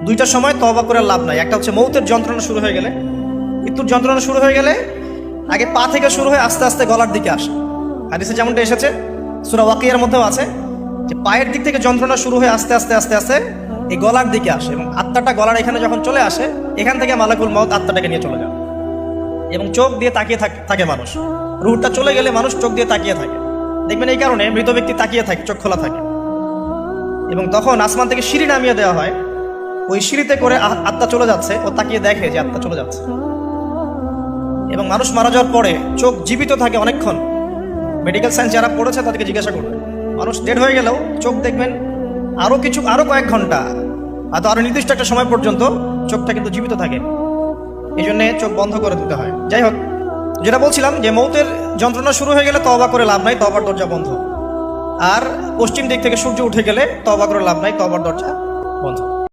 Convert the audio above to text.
দুইটা সময় তওবা করে লাভ নাই। একটা হচ্ছে মৌতের যন্ত্রণা শুরু হয়ে গেলে, মৃত্যুর যন্ত্রণা শুরু হয়ে গেলে আগে পা থেকে শুরু হয়ে আস্তে আস্তে গলার দিকে আসে। হাদিসে যেমনটা এসেছে, সূরা ওয়াকিয়ার মধ্যেও আছে যে পায়ের দিক থেকে যন্ত্রণা শুরু হয়ে আস্তে আস্তে আস্তে আস্তে এই গলার দিকে আসে, এবং আত্মাটা গলার এখানে যখন চলে আসে, এখান থেকে মালাকুল মউত আত্মাটাকে নিয়ে চলে যায়। এবং চোখ দিয়ে তাকিয়ে থাকে মানুষ, রুহটা চলে গেলে মানুষ চোখ দিয়ে তাকিয়ে থাকে। দেখবেন এই কারণে মৃত ব্যক্তি তাকিয়ে থাকে, চোখ খোলা থাকে। এবং তখন আসমান থেকে সিঁড়ি নামিয়ে দেওয়া হয়, ওই সিঁড়িতে করে আত্মা চলে যাচ্ছে, ও তাকিয়ে দেখে যে আত্মা চলে যাচ্ছে। এবং মানুষ মারা যাওয়ার পরে চোখ জীবিত থাকে অনেকক্ষণ। মেডিকেল সায়েন্স যারা পড়েছে তাদেরকে জিজ্ঞাসা করবে, মানুষ ডেড হয়ে গেলেও চোখ দেখবেন আরো কয়েক ঘন্টা, হয়তো আরো নির্দিষ্ট একটা সময় পর্যন্ত চোখটা কিন্তু জীবিত থাকে। এই জন্যে চোখ বন্ধ করে দিতে হয়। যাই হোক, যেটা বলছিলাম যে মৌতের যন্ত্রণা শুরু হয়ে গেলে তওবা করে লাভ নাই, তওবার দরজা বন্ধ। আর পশ্চিম দিক থেকে সূর্য উঠে গেলে তওবা করে লাভ নাই, তওবার দরজা বন্ধ।